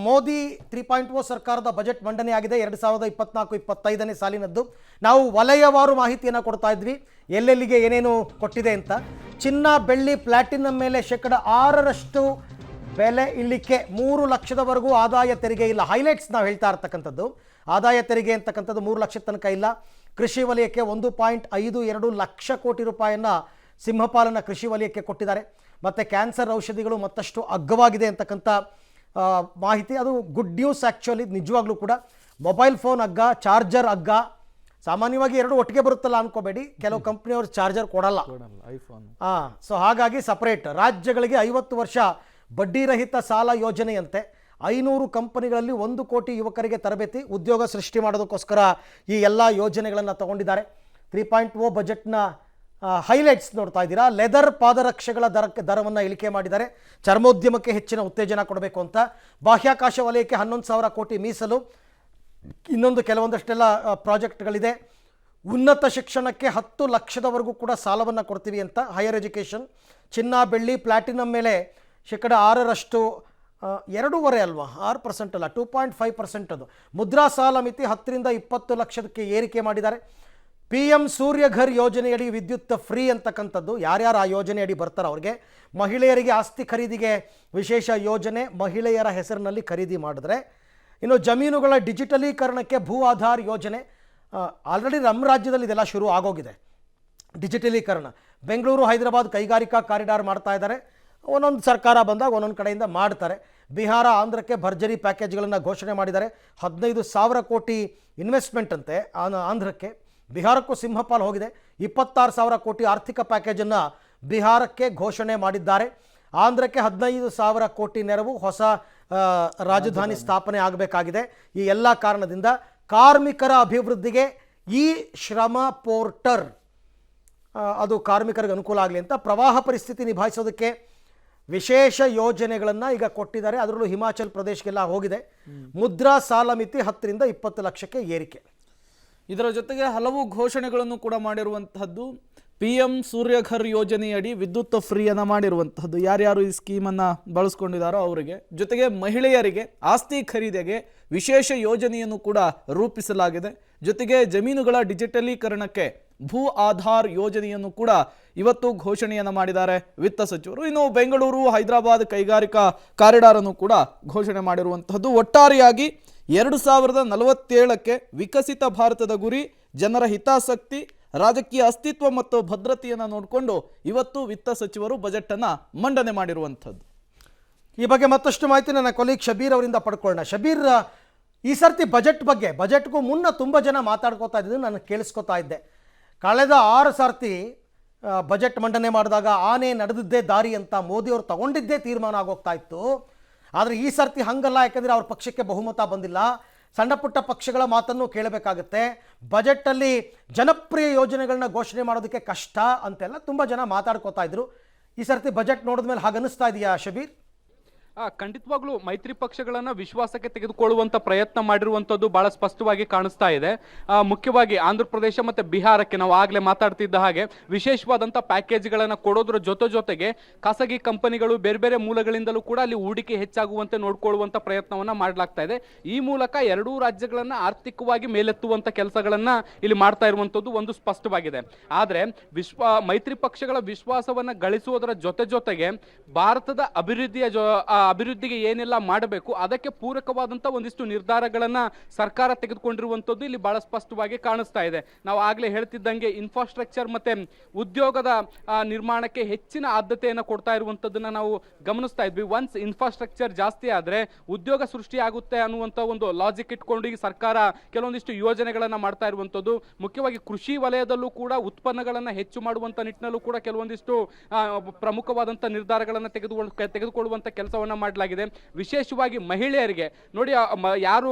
ಮೋದಿ 3.0 ಸರ್ಕಾರದ ಬಜೆಟ್ ಮಂಡನೆ ಆಗಿದೆ 2024-25ನೇ ಸಾಲಿನದ್ದು. ನಾವು ವಲಯವಾರು ಮಾಹಿತಿಯನ್ನು ಕೊಡ್ತಾ ಇದ್ವಿ, ಎಲ್ಲೆಲ್ಲಿಗೆ ಏನೇನು ಕೊಟ್ಟಿದೆ ಅಂತ. ಚಿನ್ನ, ಬೆಳ್ಳಿ, ಪ್ಲಾಟಿನಂ ಮೇಲೆ 6% ಬೆಲೆ ಇಳಿಕೆ, 3 ಲಕ್ಷದವರೆಗೂ ಆದಾಯ ತೆರಿಗೆ ಇಲ್ಲ. ಹೈಲೈಟ್ಸ್ ನಾವು ಹೇಳ್ತಾ ಇರ್ತಕ್ಕಂಥದ್ದು, ಆದಾಯ ತೆರಿಗೆ ಅಂತಕ್ಕಂಥದ್ದು 3 ಲಕ್ಷದ ತನಕ ಇಲ್ಲ. ಕೃಷಿ ವಲಯಕ್ಕೆ 1.52 ಲಕ್ಷ ಕೋಟಿ ರೂಪಾಯಿಯನ್ನು ಸಿಂಹಪಾಲನ ಕೃಷಿ ವಲಯಕ್ಕೆ ಕೊಟ್ಟಿದ್ದಾರೆ. ಮತ್ತು ಕ್ಯಾನ್ಸರ್ ಔಷಧಿಗಳು ಮತ್ತಷ್ಟು ಅಗ್ಗವಾಗಿದೆ ಅಂತಕ್ಕಂಥ ಮಾಹಿತಿ. ಅದು ಗುಡ್ ನ್ಯೂಸ್ ಆ್ಯಕ್ಚುಲಿ, ನಿಜವಾಗ್ಲೂ ಕೂಡ. ಮೊಬೈಲ್ ಫೋನ್ ಅಗ್ಗ, ಚಾರ್ಜರ್ ಅಗ್ಗ. ಸಾಮಾನ್ಯವಾಗಿ ಎರಡು ಒಟ್ಟಿಗೆ ಬರುತ್ತಲ್ಲ ಅನ್ಕೋಬೇಡಿ, ಕೆಲವು ಕಂಪ್ನಿಯವರು ಚಾರ್ಜರ್ ಕೊಡಲ್ಲ ಐಫೋನ್. ಸೊ ಹಾಗಾಗಿ ಸಪ್ರೇಟ್. ರಾಜ್ಯಗಳಿಗೆ 50 ವರ್ಷ ಬಡ್ಡಿರಹಿತ ಸಾಲ ಯೋಜನೆಯಂತೆ 500 ಕಂಪನಿಗಳಲ್ಲಿ 1 ಕೋಟಿ ಯುವಕರಿಗೆ ತರಬೇತಿ, ಉದ್ಯೋಗ ಸೃಷ್ಟಿ ಮಾಡೋದಕ್ಕೋಸ್ಕರ ಈ ಎಲ್ಲ ಯೋಜನೆಗಳನ್ನು ತಗೊಂಡಿದ್ದಾರೆ. 3.0 ಬಜೆಟ್ನ ಹೈಲೈಟ್ಸ್ ನೋಡ್ತಾ ಇದ್ದೀರಾ. ಲೆದರ್ ಪಾದರಕ್ಷೆಗಳ ದರವನ್ನು ಇಳಿಕೆ ಮಾಡಿದ್ದಾರೆ, ಚರ್ಮೋದ್ಯಮಕ್ಕೆ ಹೆಚ್ಚಿನ ಉತ್ತೇಜನ ಕೊಡಬೇಕು ಅಂತ. ಬಾಹ್ಯಾಕಾಶ ವಲಯಕ್ಕೆ 11,000 ಕೋಟಿ ಮೀಸಲು. ಇನ್ನೊಂದು ಕೆಲವೊಂದಷ್ಟೆಲ್ಲ ಪ್ರಾಜೆಕ್ಟ್ಗಳಿದೆ. ಉನ್ನತ ಶಿಕ್ಷಣಕ್ಕೆ 10 ಲಕ್ಷದವರೆಗೂ ಕೂಡ ಸಾಲವನ್ನು ಕೊಡ್ತೀವಿ ಅಂತ. ಹೈಯರ್ ಎಜುಕೇಷನ್, ಚಿನ್ನ, ಬೆಳ್ಳಿ, ಪ್ಲಾಟಿನಂ ಮೇಲೆ 6% 2.5 ಅಲ್ವಾ, 6% ಅಲ್ಲ, 2.5% ಅದು. ಮುದ್ರಾ ಸಾಲ ಮಿತಿ 10ರಿಂದ 20 ಲಕ್ಷಕ್ಕೆ ಏರಿಕೆ ಮಾಡಿದ್ದಾರೆ. PM ಸೂರ್ಯಘರ್ ಯೋಜನೆಯಡಿ ವಿದ್ಯುತ್ ಫ್ರೀ ಅಂತಕ್ಕಂಥದ್ದು. ಯಾರ್ಯಾರು ಆ ಯೋಜನೆಯಡಿ ಬರ್ತಾರೆ ಅವ್ರಿಗೆ. ಮಹಿಳೆಯರಿಗೆ ಆಸ್ತಿ ಖರೀದಿಗೆ ವಿಶೇಷ ಯೋಜನೆ, ಮಹಿಳೆಯರ ಹೆಸರಿನಲ್ಲಿ ಖರೀದಿ ಮಾಡಿದ್ರೆ. ಇನ್ನು ಜಮೀನುಗಳ ಡಿಜಿಟಲೀಕರಣಕ್ಕೆ ಭೂ ಆಧಾರ್ ಯೋಜನೆ. ಆಲ್ರೆಡಿ ನಮ್ಮ ರಾಜ್ಯದಲ್ಲಿ ಇದೆಲ್ಲ ಶುರು ಆಗೋಗಿದೆ, ಡಿಜಿಟಲೀಕರಣ. ಬೆಂಗಳೂರು ಹೈದರಾಬಾದ್ ಕೈಗಾರಿಕಾ ಕಾರಿಡಾರ್ ಮಾಡ್ತಾ ಇದ್ದಾರೆ. ಒಂದೊಂದು ಸರ್ಕಾರ ಬಂದಾಗ ಒಂದೊಂದು ಕಡೆಯಿಂದ ಮಾಡ್ತಾರೆ. ಬಿಹಾರ, ಆಂಧ್ರಕ್ಕೆ ಭರ್ಜರಿ ಪ್ಯಾಕೇಜ್ಗಳನ್ನು ಘೋಷಣೆ ಮಾಡಿದ್ದಾರೆ. 15,000 ಕೋಟಿ ಇನ್ವೆಸ್ಟ್ಮೆಂಟ್ ಅಂತೆ ಆಂಧ್ರಕ್ಕೆ. ಬಿಹಾರಕ್ಕೂ ಸಿಂಹಪಾಲ್ ಹೋಗಿದೆ. 26,000 ಕೋಟಿ ಆರ್ಥಿಕ ಪ್ಯಾಕೇಜನ್ನು ಬಿಹಾರಕ್ಕೆ ಘೋಷಣೆ ಮಾಡಿದ್ದಾರೆ. ಆಂಧ್ರಕ್ಕೆ 15,000 ಕೋಟಿ ನೆರವು, ಹೊಸ ರಾಜಧಾನಿ ಸ್ಥಾಪನೆ ಆಗಬೇಕಾಗಿದೆ. ಈ ಎಲ್ಲ ಕಾರಣದಿಂದ ಕಾರ್ಮಿಕರ ಅಭಿವೃದ್ಧಿಗೆ ಈ ಶ್ರಮ ಪೋರ್ಟರ್ ಅದು ಕಾರ್ಮಿಕರಿಗೆ ಅನುಕೂಲ ಆಗಲಿ ಅಂತ ಪ್ರವಾಹ ಪರಿಸ್ಥಿತಿ ನಿಭಾಯಿಸೋದಕ್ಕೆ ವಿಶೇಷ ಯೋಜನೆಗಳನ್ನು ಈಗ ಕೊಟ್ಟಿದ್ದಾರೆ. ಅದರಲ್ಲೂ ಹಿಮಾಚಲ್ ಪ್ರದೇಶಕ್ಕೆಲ್ಲ ಹೋಗಿದೆ. ಮುದ್ರಾ ಸಾಲ ಮಿತಿ 10ರಿಂದ 20 ಲಕ್ಷಕ್ಕೆ ಏರಿಕೆ. ಇದರ ಜೊತೆಗೆ ಹಲವು ಘೋಷಣೆಗಳನ್ನು ಕೂಡ ಮಾಡಿರುವಂತಹದ್ದು. PM ಸೂರ್ಯಘರ್ ಯೋಜನೆಯಡಿ ವಿದ್ಯುತ್ ಫ್ರೀಯನ್ನು ಮಾಡಿರುವಂತಹದ್ದು. ಯಾರ್ಯಾರು ಈ ಸ್ಕೀಮನ್ನು ಬಳಸ್ಕೊಂಡಿದ್ದಾರೋ ಅವರಿಗೆ, ಜೊತೆಗೆ ಮಹಿಳೆಯರಿಗೆ ಆಸ್ತಿ ಖರೀದಿಗೆ ವಿಶೇಷ ಯೋಜನೆಯನ್ನು ಕೂಡ ರೂಪಿಸಲಾಗಿದೆ. ಜೊತೆಗೆ ಜಮೀನುಗಳ ಡಿಜಿಟಲೀಕರಣಕ್ಕೆ ಭೂ ಆಧಾರ್ ಯೋಜನೆಯನ್ನು ಕೂಡ ಇವತ್ತು ಘೋಷಣೆಯನ್ನು ಮಾಡಿದ್ದಾರೆ ವಿತ್ತ ಸಚಿವರು. ಇನ್ನು ಬೆಂಗಳೂರು ಹೈದರಾಬಾದ್ ಕೈಗಾರಿಕಾ ಕಾರಿಡಾರ್ ಅನ್ನು ಕೂಡ ಘೋಷಣೆ ಮಾಡಿರುವಂತಹದ್ದು. ಒಟ್ಟಾರೆಯಾಗಿ 2047ಕ್ಕೆ ವಿಕಸಿತ ಭಾರತದ ಗುರಿ, ಜನರ ಹಿತಾಸಕ್ತಿ, ರಾಜಕೀಯ ಅಸ್ತಿತ್ವ ಮತ್ತು ಭದ್ರತೆಯನ್ನು ನೋಡಿಕೊಂಡು ಇವತ್ತು ವಿತ್ತ ಸಚಿವರು ಬಜೆಟ್ ಅನ್ನು ಮಂಡನೆ ಮಾಡಿರುವಂಥದ್ದು. ಈ ಬಗ್ಗೆ ಮತ್ತಷ್ಟು ಮಾಹಿತಿ ನನ್ನ ಕೊಲೀಗ್ ಶಬೀರ್ ಅವರಿಂದ ಪಡ್ಕೊಳ್ಳೋಣ. ಶಬೀರ್, ಈ ಸರ್ತಿ ಬಜೆಟ್ಗೂ ಮುನ್ನ ತುಂಬ ಜನ ಮಾತಾಡ್ಕೋತಾ ಇದ್ದು ನಾನು ಕೇಳಿಸ್ಕೊತಾ ಇದ್ದೆ. ಕಳೆದ 6 ಸರ್ತಿ ಬಜೆಟ್ ಮಂಡನೆ ಮಾಡಿದಾಗ ಆನೆ ನಡೆದಿದ್ದೇ ದಾರಿ ಅಂತ ಮೋದಿಯವರು ತಗೊಂಡಿದ್ದೇ ತೀರ್ಮಾನ ಆಗೋಗ್ತಾ ಇತ್ತು. ಆದರೆ ಈ ಸರ್ತಿ ಹಂಗಲ್ಲ, ಯಾಕಂದರೆ ಅವ್ರ ಪಕ್ಷಕ್ಕೆ ಬಹುಮತ ಬಂದಿಲ್ಲ. ಸಣ್ಣ ಪುಟ್ಟ ಪಕ್ಷಗಳ ಮಾತನ್ನು ಕೇಳಬೇಕಾಗುತ್ತೆ. ಬಜೆಟಲ್ಲಿ ಜನಪ್ರಿಯ ಯೋಜನೆಗಳನ್ನ ಘೋಷಣೆ ಮಾಡೋದಕ್ಕೆ ಕಷ್ಟ ಅಂತೆಲ್ಲ ತುಂಬ ಜನ ಮಾತಾಡ್ಕೋತಾ ಇದ್ರು. ಈ ಸರ್ತಿ ಬಜೆಟ್ ನೋಡಿದ್ಮೇಲೆ ಹಾಗೆ ಅನ್ನಿಸ್ತಾ ಇದೆಯಾ ಶಬೀರ್? ಖಂಡಿತವಾಗ್ಲೂ ಮೈತ್ರಿ ಪಕ್ಷಗಳನ್ನ ವಿಶ್ವಾಸಕ್ಕೆ ತೆಗೆದುಕೊಳ್ಳುವಂತ ಪ್ರಯತ್ನ ಮಾಡಿರುವಂತದ್ದು ಬಹಳ ಸ್ಪಷ್ಟವಾಗಿ ಕಾಣಿಸ್ತಾ ಇದೆ. ಮುಖ್ಯವಾಗಿ ಆಂಧ್ರ ಪ್ರದೇಶ ಮತ್ತೆ ಬಿಹಾರಕ್ಕೆ ನಾವು ಆಗ್ಲೇ ಮಾತಾಡ್ತಿದ್ದ ಹಾಗೆ ವಿಶೇಷವಾದಂತ ಪ್ಯಾಕೇಜ್ಗಳನ್ನ ಕೊಡೋದ್ರ ಜೊತೆಗೆ ಖಾಸಗಿ ಕಂಪನಿಗಳು ಬೇರೆ ಬೇರೆ ಮೂಲಗಳಿಂದಲೂ ಕೂಡ ಅಲ್ಲಿ ಹೂಡಿಕೆ ಹೆಚ್ಚಾಗುವಂತೆ ನೋಡ್ಕೊಳ್ಳುವಂತ ಪ್ರಯತ್ನವನ್ನ ಮಾಡಲಾಗ್ತಾ ಇದೆ. ಈ ಮೂಲಕ ಎರಡೂ ರಾಜ್ಯಗಳನ್ನ ಆರ್ಥಿಕವಾಗಿ ಮೇಲೆತ್ತುವಂತ ಕೆಲಸಗಳನ್ನ ಇಲ್ಲಿ ಮಾಡ್ತಾ ಇರುವಂತದ್ದು ಒಂದು ಸ್ಪಷ್ಟವಾಗಿದೆ. ಆದ್ರೆ ಮೈತ್ರಿ ಪಕ್ಷಗಳ ವಿಶ್ವಾಸವನ್ನ ಗಳಿಸುವುದರ ಜೊತೆಗೆ ಭಾರತದ ಅಭಿವೃದ್ಧಿಗೆ ಏನೆಲ್ಲ ಮಾಡಬೇಕು ಅದಕ್ಕೆ ಪೂರಕವಾದಂತ ಒಂದಿಷ್ಟು ನಿರ್ಧಾರಗಳನ್ನ ಸರ್ಕಾರ ತೆಗೆದುಕೊಂಡಿರುವಂತದ್ದು ಇಲ್ಲಿ ಬಹಳ ಸ್ಪಷ್ಟವಾಗಿ ಕಾಣಿಸ್ತಾ ಇದೆ. ನಾವು ಆಗ್ಲೇ ಹೇಳ್ತಿದ್ದಂಗೆ ಇನ್ಫ್ರಾಸ್ಟ್ರಕ್ಚರ್ ಮತ್ತೆ ಉದ್ಯೋಗದ ನಿರ್ಮಾಣಕ್ಕೆ ಹೆಚ್ಚಿನ ಆದ್ಯತೆಯನ್ನು ಕೊಡ್ತಾ ಇರುವಂತದ್ದನ್ನ ನಾವು ಗಮನಿಸ್ತಾ ಇದ್ವಿ. ಒನ್ಸ್ ಇನ್ಫ್ರಾಸ್ಟ್ರಕ್ಚರ್ ಜಾಸ್ತಿ ಆದ್ರೆ ಉದ್ಯೋಗ ಸೃಷ್ಟಿ ಆಗುತ್ತೆ ಅನ್ನುವಂತ ಒಂದು ಲಾಜಿಕ್ ಇಟ್ಕೊಂಡು ಈಗ ಸರ್ಕಾರ ಕೆಲವೊಂದಿಷ್ಟು ಯೋಜನೆಗಳನ್ನ ಮಾಡ್ತಾ ಇರುವಂತದ್ದು. ಮುಖ್ಯವಾಗಿ ಕೃಷಿ ವಲಯದಲ್ಲೂ ಕೂಡ ಉತ್ಪನ್ನಗಳನ್ನ ಹೆಚ್ಚು ಮಾಡುವಂತ ನಿಟ್ಟಿನಲ್ಲೂ ಕೂಡ ಕೆಲವೊಂದಿಷ್ಟು ಪ್ರಮುಖವಾದಂತ ನಿರ್ಧಾರಗಳನ್ನ ತೆಗೆದುಕೊಳ್ಳುವಂತ ಕೆಲಸವನ್ನ ಮಾಡಲಾಗಿದೆ. ವಿಶೇಷವಾಗಿ ಮಹಿಳೆಯರಿಗೆ ನೋಡಿ, ಯಾರು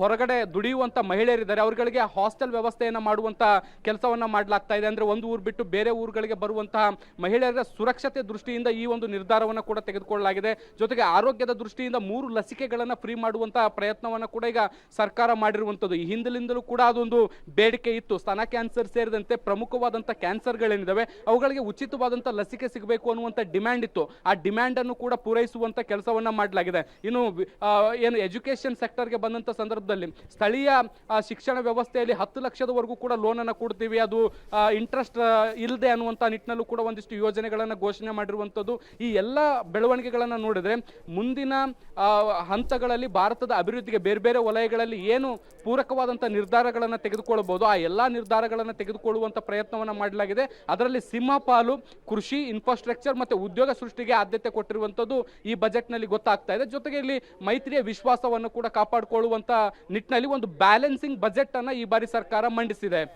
ಹೊರಗಡೆ ದುಡಿಯುವಂತ ಮಹಿಳೆಯರಿದ್ದಾರೆ ಅವರುಗಳಿಗೆ ಹಾಸ್ಟೆಲ್ ವ್ಯವಸ್ಥೆಯನ್ನ ಮಾಡುವಂತ ಕೆಲಸವನ್ನ ಮಾಡಲಾಗ್ತಾ ಇದೆ. ಅಂದ್ರೆ ಒಂದು ಊರು ಬಿಟ್ಟು ಬೇರೆ ಊರುಗಳಿಗೆ ಬರುವಂತಹ ಮಹಿಳೆಯರ ಸುರಕ್ಷತೆ ದೃಷ್ಟಿಯಿಂದ ಈ ಒಂದು ನಿರ್ಧಾರವನ್ನ ಕೂಡ ತೆಗೆದುಕೊಳ್ಳಲಾಗಿದೆ. ಜೊತೆಗೆ ಆರೋಗ್ಯದ ದೃಷ್ಟಿಯಿಂದ 3 ಲಸಿಕೆಗಳನ್ನ ಫ್ರೀ ಮಾಡುವಂತಹ ಪ್ರಯತ್ನವನ್ನ ಕೂಡ ಈಗ ಸರ್ಕಾರ ಮಾಡಿರುವಂತದ್ದು. ಈ ಹಿಂದಿನಿಂದಲೂ ಕೂಡ ಅದೊಂದು ಬೇಡಿಕೆ ಇತ್ತು. ಸ್ತನ ಕ್ಯಾನ್ಸರ್ ಸೇರಿದಂತೆ ಪ್ರಮುಖವಾದಂತ ಕ್ಯಾನ್ಸರ್ಗಳೇನಿದಾವೆ ಅವುಗಳಿಗೆ ಉಚಿತವಾದಂತ ಲಸಿಕೆ ಸಿಗಬೇಕು ಅನ್ನುವಂತ ಡಿಮ್ಯಾಂಡ್ ಇತ್ತು. ಆ ಡಿಮ್ಯಾಂಡ್ ಅನ್ನು ಕೂಡ ಪೂರೈಸುವಂತ ಕೆಲಸವನ್ನ ಮಾಡಲಾಗಿದೆ. ಇನ್ನು ಏನು ಎಜುಕೇಶನ್ ಸೆಕ್ಟರ್ಗೆ ಬಂದಂತ ಸಂದರ್ಭದಲ್ಲಿ ಸ್ಥಳೀಯ ಶಿಕ್ಷಣ ವ್ಯವಸ್ಥೆಯಲ್ಲಿ 10 ಲಕ್ಷದವರೆಗೂ ಕೂಡ ಲೋನ್ ಅನ್ನ ಕೊಡ್ತೀವಿ, ಅದು ಇಂಟ್ರೆಸ್ಟ್ ಇಲ್ಲದೆ ಅನ್ನುವಂಥ ನಿಟ್ಟಿನಲ್ಲೂ ಕೂಡ ಒಂದಿಷ್ಟು ಯೋಜನೆಗಳನ್ನು ಘೋಷಣೆ ಮಾಡಿರುವಂಥದ್ದು. ಈ ಎಲ್ಲ ಬೆಳವಣಿಗೆಗಳನ್ನು ನೋಡಿದ್ರೆ ಮುಂದಿನ ಹಂತಗಳಲ್ಲಿ ಭಾರತದ ಅಭಿವೃದ್ಧಿಗೆ ಬೇರೆ ಬೇರೆ ವಲಯಗಳಲ್ಲಿ ಏನು ಪೂರಕವಾದಂಥ ನಿರ್ಧಾರಗಳನ್ನು ತೆಗೆದುಕೊಳ್ಳಬಹುದು, ಆ ಎಲ್ಲ ನಿರ್ಧಾರಗಳನ್ನು ತೆಗೆದುಕೊಳ್ಳುವಂಥ ಪ್ರಯತ್ನವನ್ನು ಮಾಡಲಾಗಿದೆ. ಅದರಲ್ಲಿ ಸಿಂಹಪಾಲು ಕೃಷಿ, ಇನ್ಫ್ರಾಸ್ಟ್ರಕ್ಚರ್ ಮತ್ತು ಉದ್ಯೋಗ ಸೃಷ್ಟಿಗೆ ಆದ್ಯತೆ ಕೊಟ್ಟಿರುವಂಥದ್ದು ಈ ಬಜೆಟ್ನಲ್ಲಿ ಗೊತ್ತಾಗ್ತಾ ಇದೆ. ಜೊತೆಗೆ ಇಲ್ಲಿ ಮೈತ್ರಿಯ ವಿಶ್ವಾಸವನ್ನು ಕೂಡ ಕಾಪಾಡಿಕೊಳ್ಳುವಂಥ ನಿಟ್ಟಿನಲ್ಲಿ ಒಂದು ಬ್ಯಾಲೆನ್ಸಿಂಗ್ ಬಜೆಟ್ ಅನ್ನು ಈ ಬಾರಿ ಸರ್ಕಾರ ಮಂಡಿಸಿದೆ.